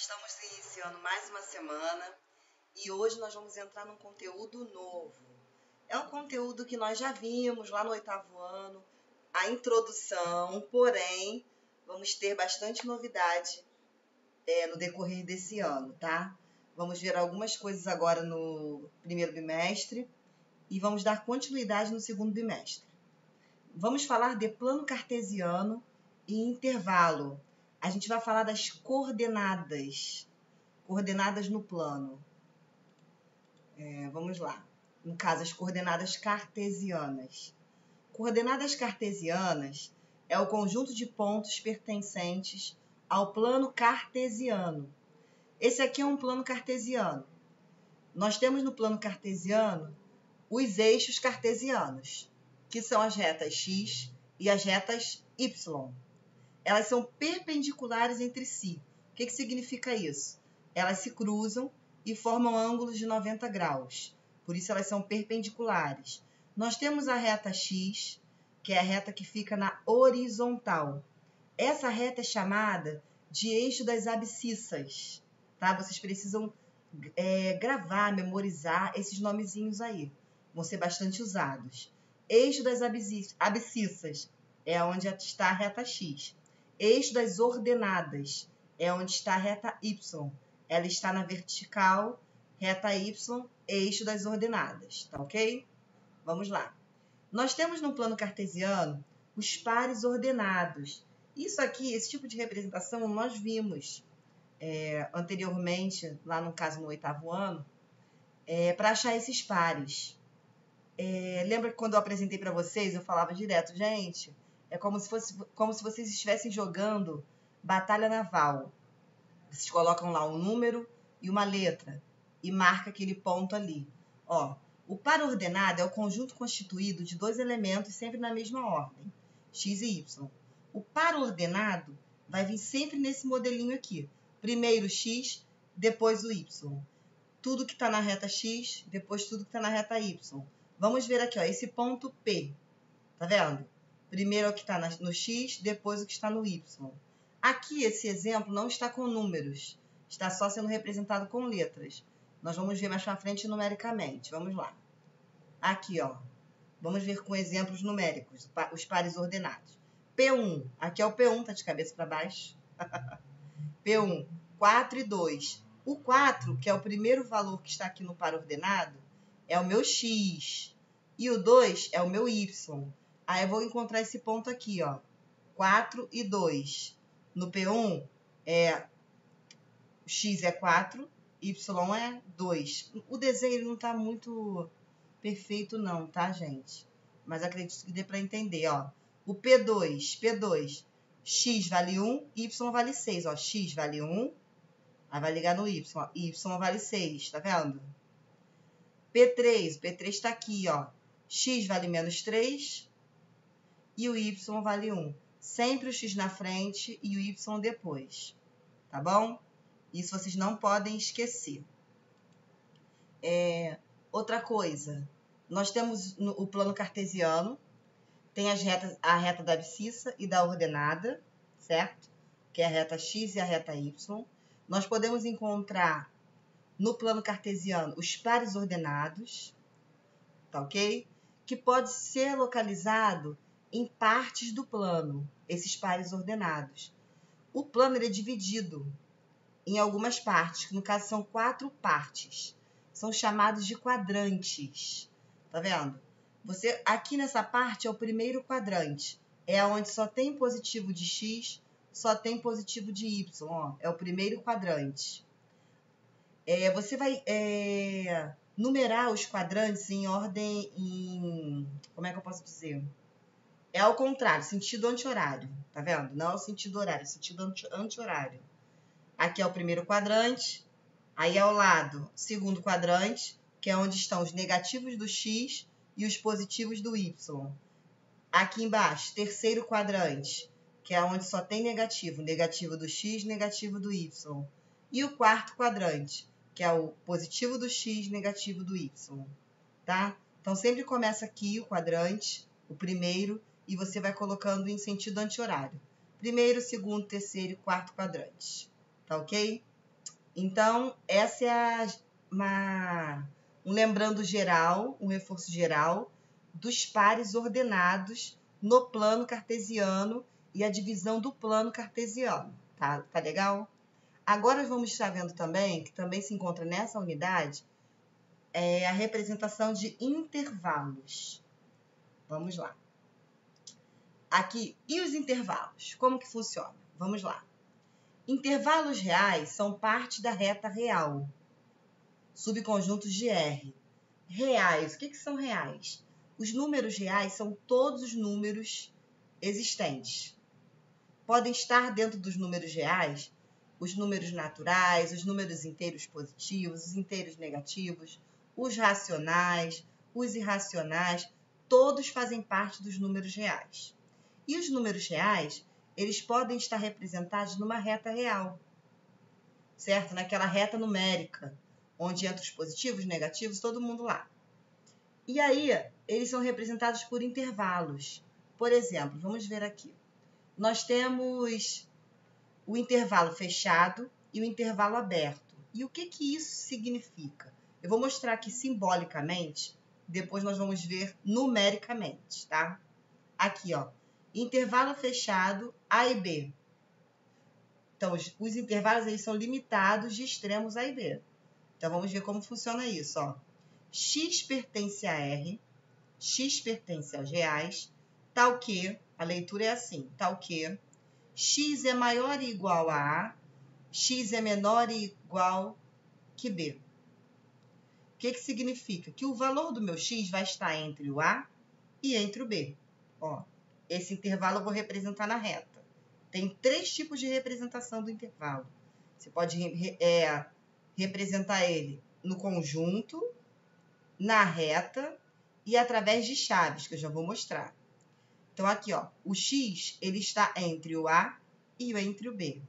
Estamos iniciando mais uma semana e hoje nós vamos entrar num conteúdo novo. É um conteúdo que nós já vimos lá no 8º ano, a introdução, porém, vamos ter bastante novidade no decorrer desse ano, tá? Vamos ver algumas coisas agora no primeiro bimestre e vamos dar continuidade no segundo bimestre. Vamos falar de plano cartesiano e intervalo. A gente vai falar das coordenadas no plano. Vamos lá. No caso, as coordenadas cartesianas. Coordenadas cartesianas é o conjunto de pontos pertencentes ao plano cartesiano. Esse aqui é um plano cartesiano. Nós temos no plano cartesiano os eixos cartesianos, que são as retas x e as retas y. Elas são perpendiculares entre si. O que significa isso? Elas se cruzam e formam ângulos de 90 graus. Por isso elas são perpendiculares. Nós temos a reta x, que é a reta que fica na horizontal. Essa reta é chamada de eixo das abscissas. Tá? Vocês precisam gravar, memorizar esses nomezinhos aí. Vão ser bastante usados. Eixo das abscissas é onde está a reta x. Eixo das ordenadas é onde está a reta y. Ela está na vertical, reta y, eixo das ordenadas, tá ok? Vamos lá. Nós temos no plano cartesiano os pares ordenados. Isso aqui, esse tipo de representação, nós vimos anteriormente, lá no caso no 8º ano, para achar esses pares. Lembra que quando eu apresentei para vocês, eu falava direto, gente, é como se vocês estivessem jogando batalha naval. Vocês colocam lá um número e uma letra e marca aquele ponto ali. Ó, o par ordenado é o conjunto constituído de dois elementos sempre na mesma ordem, x e y. O par ordenado vai vir sempre nesse modelinho aqui. Primeiro x, depois o y. Tudo que está na reta x, depois tudo que está na reta y. Vamos ver aqui, ó, esse ponto P. Tá vendo? Primeiro o que está no x, depois o que está no y. Aqui, esse exemplo não está com números. Está só sendo representado com letras. Nós vamos ver mais para frente numericamente. Vamos lá. Aqui, ó. Vamos ver com exemplos numéricos, os pares ordenados. P1. Aqui é o P1, tá de cabeça para baixo. P1, 4 e 2. O 4, que é o primeiro valor que está aqui no par ordenado, é o meu x. E o 2 é o meu y. Aí eu vou encontrar esse ponto aqui, ó. 4 e 2. No P1, x é 4, y é 2. O desenho não está muito perfeito não, tá, gente? Mas acredito que dê para entender, ó. O P2, x vale 1, y vale 6, ó. X vale 1, aí vai ligar no y, ó. Y vale 6, tá vendo? P3, o P3 está aqui, ó. X vale menos 3 e o y vale 1. Sempre o x na frente e o y depois, tá bom? Isso vocês não podem esquecer. Outra coisa, nós temos o plano cartesiano, tem a reta da abscissa e da ordenada, certo? Que é a reta x e a reta y. Nós podemos encontrar no plano cartesiano os pares ordenados, tá ok? Que pode ser localizado em partes do plano, esses pares ordenados. O plano ele é dividido em algumas partes, que no caso são 4 partes. São chamados de quadrantes. Tá vendo? Aqui nessa parte é o primeiro quadrante. É onde só tem positivo de x, só tem positivo de y. Ó, é o primeiro quadrante. Você vai numerar os quadrantes em ordem, como é que eu posso dizer? É ao contrário, sentido anti-horário, tá vendo? Não é o sentido horário, é o sentido anti-horário. Aqui é o primeiro quadrante, aí ao lado, segundo quadrante, que é onde estão os negativos do x e os positivos do y. Aqui embaixo, terceiro quadrante, que é onde só tem negativo, negativo do x, negativo do y. E o quarto quadrante, que é o positivo do x, negativo do y, tá? Então, sempre começa aqui o quadrante, o primeiro, e você vai colocando em sentido anti-horário. Primeiro, segundo, terceiro e quarto quadrante, tá ok? Então, essa é um lembrando geral, um reforço geral dos pares ordenados no plano cartesiano e a divisão do plano cartesiano. Tá legal? Agora vamos estar vendo também, que também se encontra nessa unidade, a representação de intervalos. Vamos lá. Aqui, e os intervalos? Como que funciona? Vamos lá. Intervalos reais são parte da reta real, subconjuntos de R. Reais, o que são reais? Os números reais são todos os números existentes. Podem estar dentro dos números reais os números naturais, os números inteiros positivos, os inteiros negativos, os racionais, os irracionais, todos fazem parte dos números reais. E os números reais, eles podem estar representados numa reta real, certo? Naquela reta numérica, onde entra os positivos, negativos, todo mundo lá. E aí, eles são representados por intervalos. Por exemplo, vamos ver aqui. Nós temos o intervalo fechado e o intervalo aberto. E o que isso significa? Eu vou mostrar aqui simbolicamente, depois nós vamos ver numericamente, tá? Aqui, ó, intervalo fechado A e B. Então, os intervalos eles são limitados de extremos A e B. Então, vamos ver como funciona isso, ó. X pertence a R, X pertence aos reais, tal que, a leitura é assim, tal que X é maior ou igual a A, X é menor ou igual que B. O que significa? Que o valor do meu X vai estar entre o A e entre o B. Ó, esse intervalo eu vou representar na reta. Tem 3 tipos de representação do intervalo. Você pode representar ele no conjunto, na reta e através de chaves, que eu já vou mostrar. Então, aqui, ó, o X ele está entre o A e entre o B.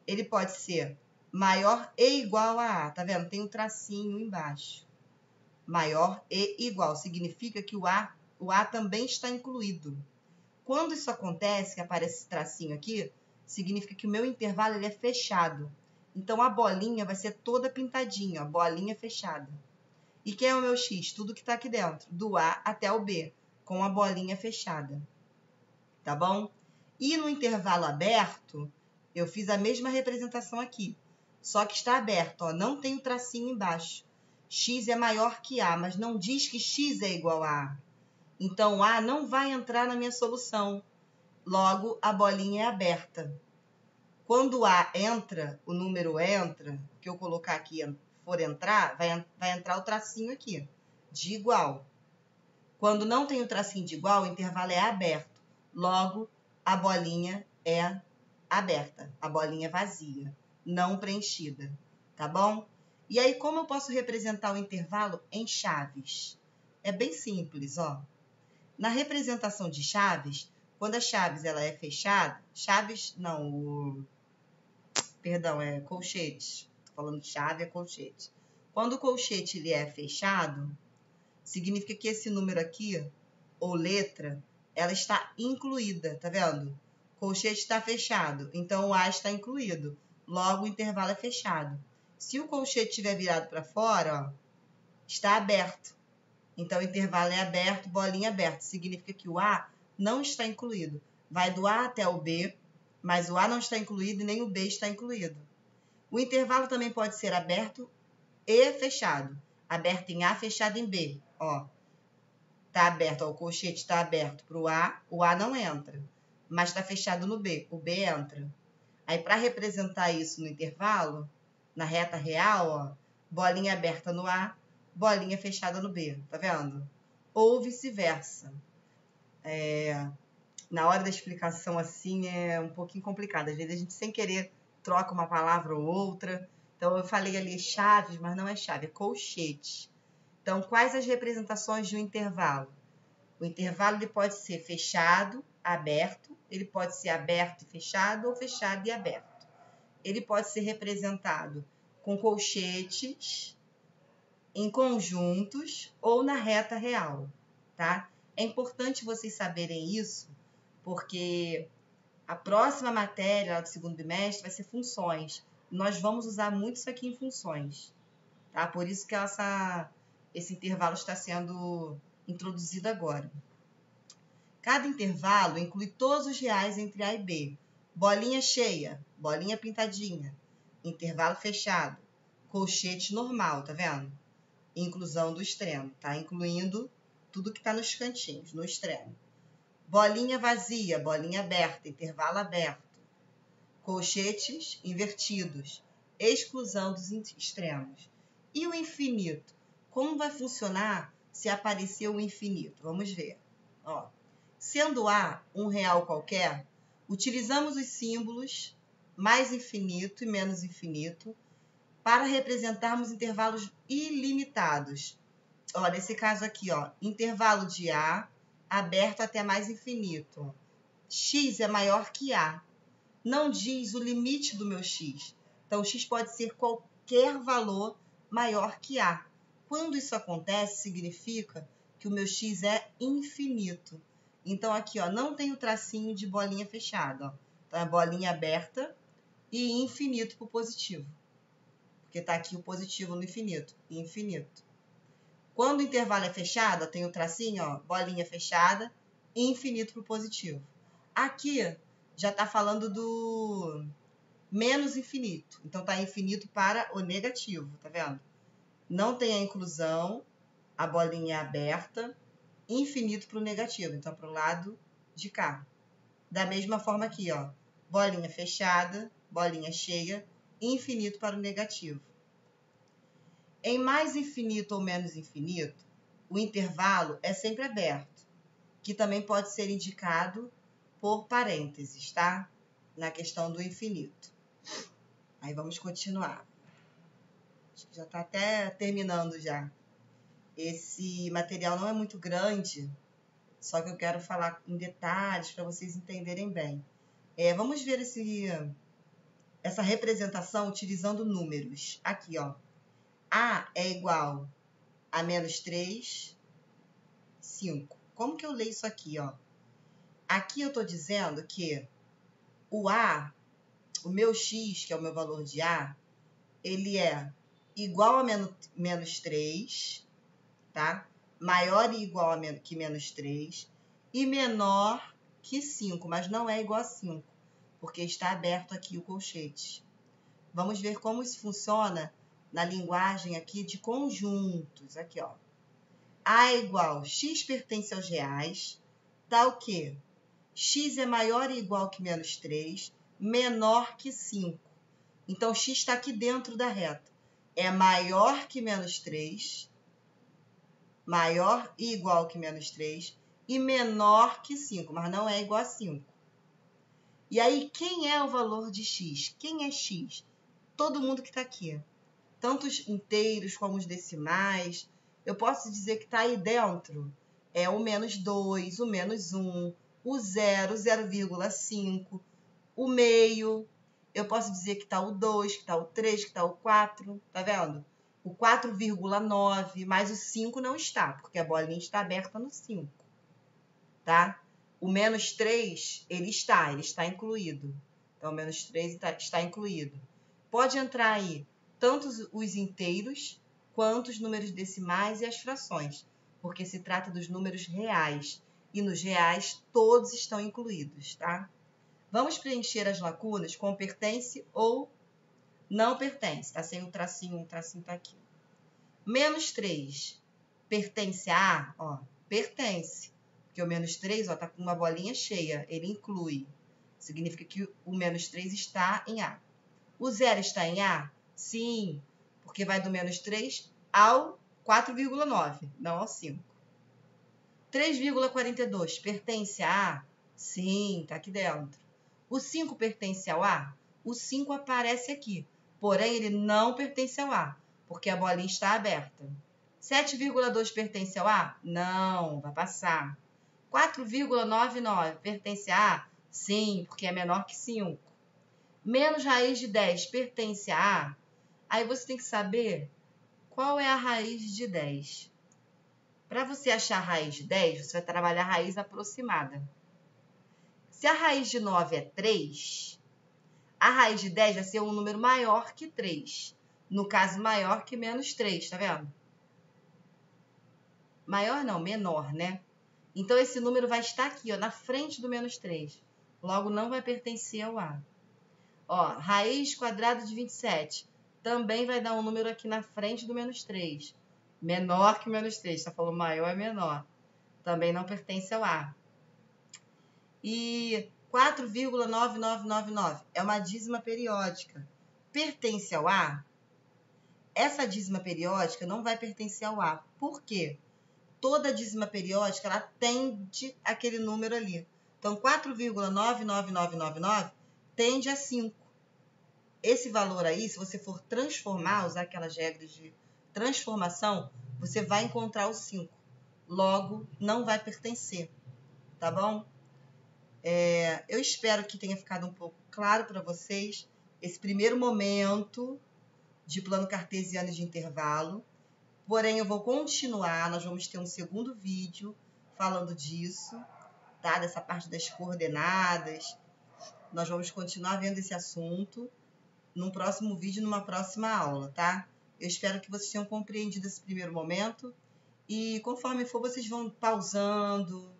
Ele pode ser maior e igual a A, tá vendo? Tem um tracinho embaixo. Maior e igual, significa que o A também está incluído. Quando isso acontece, que aparece esse tracinho aqui, significa que o meu intervalo ele é fechado. Então, a bolinha vai ser toda pintadinha, ó, bolinha fechada. E quem é o meu X? Tudo que está aqui dentro, do A até o B, com a bolinha fechada. Tá bom? E no intervalo aberto, eu fiz a mesma representação aqui, só que está aberto, ó, não tem o tracinho embaixo. X é maior que A, mas não diz que X é igual a A. Então, A não vai entrar na minha solução. Logo, a bolinha é aberta. Quando o A entra, o número entra, que eu colocar aqui for entrar, vai entrar o tracinho aqui, de igual. Quando não tem o tracinho de igual, o intervalo é aberto. Logo, a bolinha é aberta, a bolinha vazia, não preenchida, tá bom? E aí, como eu posso representar o intervalo em chaves? É bem simples, ó. Na representação de chaves, quando a chaves ela é fechada, é colchete. Tô falando de chave, é colchete. Quando o colchete ele é fechado, significa que esse número aqui, ou letra, ela está incluída, tá vendo? Colchete está fechado, então o A está incluído. Logo, o intervalo é fechado. Se o colchete estiver virado para fora, ó, está aberto. Então, o intervalo é aberto, bolinha aberta. Significa que o A não está incluído. Vai do A até o B, mas o A não está incluído e nem o B está incluído. O intervalo também pode ser aberto e fechado. Aberto em A, fechado em B. Ó, tá aberto, ó, o colchete está aberto para o A não entra, mas está fechado no B, o B entra. Aí, para representar isso no intervalo, na reta real, ó, bolinha aberta no A, bolinha fechada no B, tá vendo? Ou vice-versa. Na hora da explicação, assim, é um pouquinho complicado. Às vezes a gente, sem querer, troca uma palavra ou outra. Então, eu falei ali chaves, mas não é chave, é colchete. Então, quais as representações de um intervalo? O intervalo ele pode ser fechado, aberto, ele pode ser aberto e fechado ou fechado e aberto. Ele pode ser representado com colchetes, em conjuntos ou na reta real, tá? É importante vocês saberem isso, porque a próxima matéria do segundo bimestre vai ser funções. nós vamos usar muito isso aqui em funções, tá? Por isso que esse intervalo está sendo introduzido agora. Cada intervalo inclui todos os reais entre A e B. Bolinha cheia, bolinha pintadinha, intervalo fechado, colchete normal, tá vendo? Inclusão do extremo, tá? Incluindo tudo que está nos cantinhos, no extremo. Bolinha vazia, bolinha aberta, intervalo aberto. Colchetes invertidos, exclusão dos extremos. E o infinito? Como vai funcionar se aparecer o infinito? Vamos ver. Ó, sendo A um real qualquer, utilizamos os símbolos mais infinito e menos infinito para representarmos intervalos ilimitados. Ó, nesse caso aqui, ó, intervalo de A aberto até mais infinito. X é maior que A. Não diz o limite do meu x. Então, x pode ser qualquer valor maior que A. Quando isso acontece, significa que o meu x é infinito. Então, aqui, ó, não tem o tracinho de bolinha fechada. Ó. Então, é bolinha aberta e infinito para o positivo. Porque está aqui o positivo no infinito. Infinito. Quando o intervalo é fechado, ó, tem o tracinho, ó, bolinha fechada e infinito para o positivo. Aqui já está falando do menos infinito. Então, está infinito para o negativo, tá vendo? Não tem a inclusão, a bolinha é aberta, infinito para o negativo. Então, para o lado de cá. Da mesma forma aqui, ó. Bolinha fechada, bolinha cheia, infinito para o negativo. Em mais infinito ou menos infinito, o intervalo é sempre aberto, que também pode ser indicado por parênteses, tá? Na questão do infinito. Aí vamos continuar. Acho que já está até terminando já. Esse material não é muito grande, só que eu quero falar em detalhes para vocês entenderem bem. Vamos ver essa representação utilizando números. Aqui, ó. A é igual a menos 3, 5. Como que eu leio isso aqui, ó? Aqui eu estou dizendo que o A, o meu x, que é o meu valor de A, ele é igual a menos 3, tá? Maior e igual que menos 3 e menor que 5, mas não é igual a 5, porque está aberto aqui o colchete. Vamos ver como isso funciona na linguagem aqui de conjuntos. Aqui, ó. A é igual, x pertence aos reais, dá o quê? X é maior e igual que menos 3, menor que 5. Então, x está aqui dentro da reta. É maior que menos 3, maior e igual que menos 3 e menor que 5, mas não é igual a 5. E aí, quem é o valor de x? Quem é x? Todo mundo que está aqui. Tanto os inteiros como os decimais. Eu posso dizer que está aí dentro. É o menos 2, o menos 1, o 0, 0,5, o meio. Eu posso dizer que está o 2, que está o 3, que está o 4. Tá vendo? O 4,9, mas o 5 não está, porque a bolinha está aberta no 5. Tá? O menos 3, ele está incluído. Então, o menos 3 está incluído. Pode entrar aí tanto os inteiros, quanto os números decimais e as frações, porque se trata dos números reais. E nos reais, todos estão incluídos, tá? Vamos preencher as lacunas com pertence ou não pertence. Tá sem o tracinho tá aqui. Menos 3 pertence a A? Ó, pertence. Porque o menos 3, ó, tá com uma bolinha cheia. Ele inclui. Significa que o menos 3 está em A. O 0 está em A? Sim, porque vai do menos 3 ao 4,9, não ao 5. 3,42 pertence a A? Sim, está aqui dentro. O 5 pertence ao A? O 5 aparece aqui, porém ele não pertence ao A, porque a bolinha está aberta. 7,2 pertence ao A? Não, vai passar. 4,99 pertence a A? Sim, porque é menor que 5. Menos raiz de 10 pertence a A? Aí você tem que saber qual é a raiz de 10. Para você achar a raiz de 10, você vai trabalhar a raiz aproximada. Se a raiz de 9 é 3, A raiz de 10 vai ser um número maior que 3. No caso, maior que menos 3, tá vendo? Maior não, menor, né? Então, esse número vai estar aqui, ó, na frente do menos 3. Logo, não vai pertencer ao A. Ó, raiz quadrada de 27. Também vai dar um número aqui na frente do menos 3. Menor que menos 3. Tá falando maior é menor. Também não pertence ao A. E 4,9999 é uma dízima periódica. Pertence ao A? Essa dízima periódica não vai pertencer ao A. Por quê? Toda dízima periódica, ela tende àquele número ali. Então, 4,99999 tende a 5. Esse valor aí, se você for transformar, usar aquelas regras de transformação, você vai encontrar o 5. Logo, não vai pertencer. Tá bom? Eu espero que tenha ficado um pouco claro para vocês esse primeiro momento de plano cartesiano de intervalo. Porém, eu vou continuar, nós vamos ter um segundo vídeo falando disso, tá? Dessa parte das coordenadas. Nós vamos continuar vendo esse assunto num próximo vídeo, numa próxima aula, tá? Eu espero que vocês tenham compreendido esse primeiro momento e conforme for, vocês vão pausando,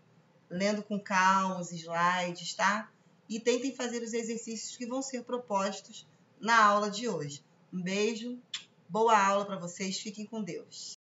lendo com calma os slides, tá? E tentem fazer os exercícios que vão ser propostos na aula de hoje. Um beijo, boa aula para vocês, fiquem com Deus.